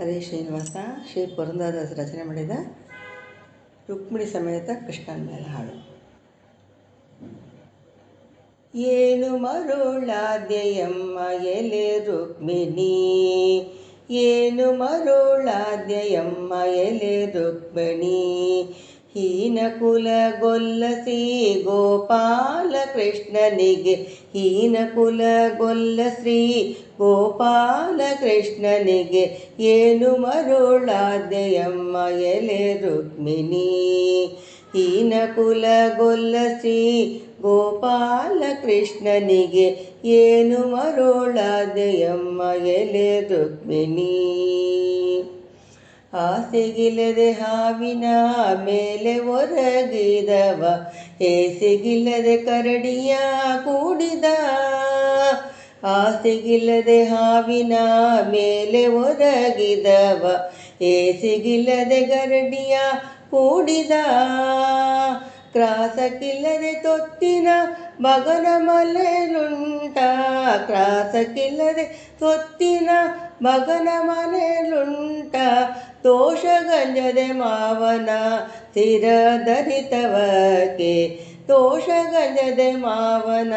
ಅದೇ ಶ್ರೀನಿವಾಸ ಶ್ರೀ ಪುರಂದರದಾಸ ರಚನೆ ಮಾಡಿದ ರುಕ್ಮಿಣಿ ಸಮೇತ ಕೃಷ್ಣನ ಮೇಲೆ ಹಾಡು. ಏನು ಮರುಳಾದ್ಯಯಮ್ಮ ಎಲೆ ರುಕ್ಮಿಣಿ, ಏನು ಮರುಳಾದ್ಯಯಮ್ಮ ಎಲೆ ರುಕ್ಮಿಣಿ, ಹೀನ ಕುಲಗೊಲ್ಲಸಿ ಗೋಪಾಲ ಕೃಷ್ಣನಿಗೆ, ಹೀನ ಕುಲಗೊಲ್ಲಸಿ ಗೋಪಾಲ ಕೃಷ್ಣನಿಗೆ, ಏನು ಮರುಳಾದ್ಯಯಮ್ಮ ಎಲೆ ರುಕ್ಮಿಣಿ, ಹೀನ ಕುಲಗೊಲ್ಲಸಿ ಗೋಪಾಲ ಕೃಷ್ಣನಿಗೆ, ಏನು ಮರುಳಾದ್ಯಯಮ್ಮ ಎಲೆ ರುಕ್ಮಿಣಿ. ಆಸೆಗಿಲ್ಲದೆ ಹಾವಿನ ಮೇಲೆ ಒರಗಿದವ, ಏಸೆಗಿಲ್ಲದೆ ಕರಡಿಯ ಕೂಡಿದ, ಆಸೆಗಿಲ್ಲದೆ ಹಾವಿನ ಮೇಲೆ ಒರಗಿದವ, ಏಸೆಗಿಲ್ಲದೆ ಕರಡಿಯ ಕೂಡಿದ, ಕ್ರಾಸಕ್ಕಿಲ್ಲದೆ ತೊತ್ತಿನ ಮಗನ ಮನೆಲುಂಟ, ಕ್ರಾಸಕ್ಕಿಲ್ಲದೆ ತೊತ್ತಿನ ಮಗನ ಮನೆಲುಂಟ, ದೋಷಗಂಜದೆ ಮಾವನ ಸ್ಥಿರಧರಿತವಕ್ಕೆ, ದೋಷಗಂಜದೆ ಮಾವನ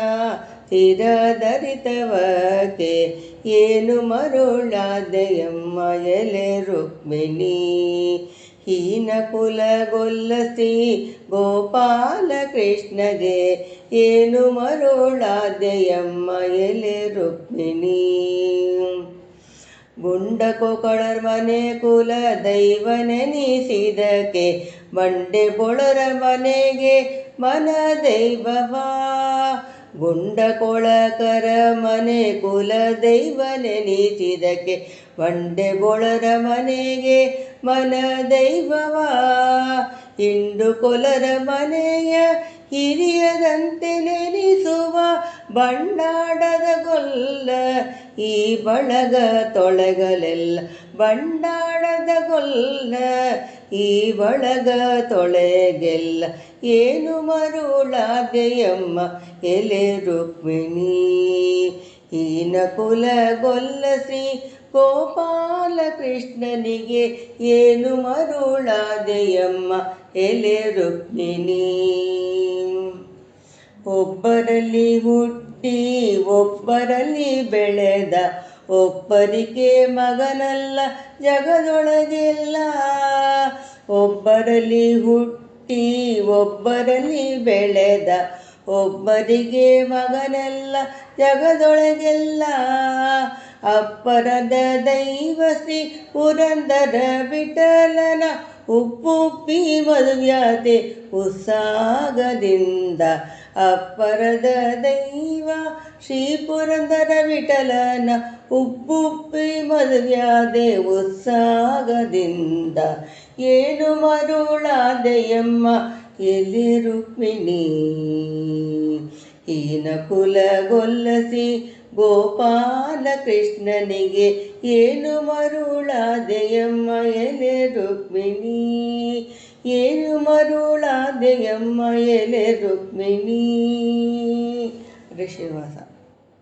ಸ್ಥಿರಧರಿತವಕ್ಕೆ, ಏನು ಮರುಳಾದ್ಯಯಮ್ಮ ಎಲೆ ರುಕ್ಮಿಣಿ, ಹೀನ ಕುಲಗೊಲ್ಲಸಿ ಗೋಪಾಲ ಕೃಷ್ಣಗೆ, ಏನು ಮರುಳಾದ್ಯಯಮ್ಮ ಎಲೆ ರುಕ್ಮಿಣಿ. ಗುಂಡಕೊಕಳರ್ ಮನೆ ಕುಲ ದೈವನೆನಿಸಿದಕ್ಕೆ, ಬಂಡೆ ಬೊಳರ ಮನೆಗೆ ಮನ ದೈವವಾ, ಗುಂಡಕೊಳಕರ ಮನೆ ಕುಲ ದೈವನೆನಿಸಿದಕ್ಕೆ, ಬಂಡೆ ಬೊಳರ ಮನೆಗೆ ಮನ ದೈವವಾ, ಹಿಂಡು ಕೊಲರ ಮನೆಯ ಹಿರಿಯದಂತೆ ನೆನೆಸುವ ಬಂಡಾಡದ ಗೊಲ್ಲ ಈ ಬಳಗ ತೊಳೆಗಲೆಲ್ಲ, ಬಂಡಾಡದ ಗೊಲ್ಲ ಈ ಬಳಗ ತೊಳೆಗೆಲ್ಲ, ಏನು ಮರುಳಾದ್ಯಯಮ್ಮ ಎಲೆ ರುಕ್ಮಿಣಿ, ಹೀನ ಕುಲಗೊಲ್ಲಸಿ ಗೋಪಾಲ ಕೃಷ್ಣನಿಗೆ, ಏನು ಮರುಳಾದ್ಯಯಮ್ಮ ಎಲೆ ರುಕ್ಮಿಣಿ. ಒಬ್ಬರಲ್ಲಿ ಹುಟ್ಟಿ ಒಬ್ಬರಲ್ಲಿ ಬೆಳೆದ, ಒಬ್ಬರಿಗೆ ಮಗನಲ್ಲ ಜಗದೊಳಗೆಲ್ಲ, ಒಬ್ಬರಲ್ಲಿ ಹುಟ್ಟಿ ಒಬ್ಬರಲ್ಲಿ ಬೆಳೆದ, ಒಬ್ಬರಿಗೆ ಮಗನಲ್ಲ ಜಗದೊಳಗೆಲ್ಲ, ಅಪ್ಪರದ ದೈವ ಶ್ರೀ ಪುರಂದರ ವಿಠಲನ ಉಪ್ಪುಪ್ಪಿ ಮದುವ್ಯಾತೆ ಉತ್ಸಾಗದಿಂದ, ಅಪ್ಪರದ ದೈವ ಶ್ರೀ ಪುರಂದರ ವಿಠಲನ ಉಪ್ಪುಪ್ಪಿ ಮದುವ್ಯಾದೆ ಉತ್ಸಾಗದಿಂದ, ಏನು ಮರುಳಾದ್ಯಯಮ್ಮ ಎಲೆ ರುಕ್ಮಿಣಿ, ಹೀನ ಕುಲಗೊಲ್ಲಸಿ ಗೋಪಾಲ ಕೃಷ್ಣನಿಗೆ, ಏನು ಮರುಳಾದ್ಯಯಮ್ಮ ಎಲೆ ರುಕ್ಮಿಣಿ, ಏನು ಮರುಳಾದ್ಯಯಮ್ಮ ಎಲೆ ರುಕ್ಮಿಣಿ. ಶ್ರೀನಿವಾಸ.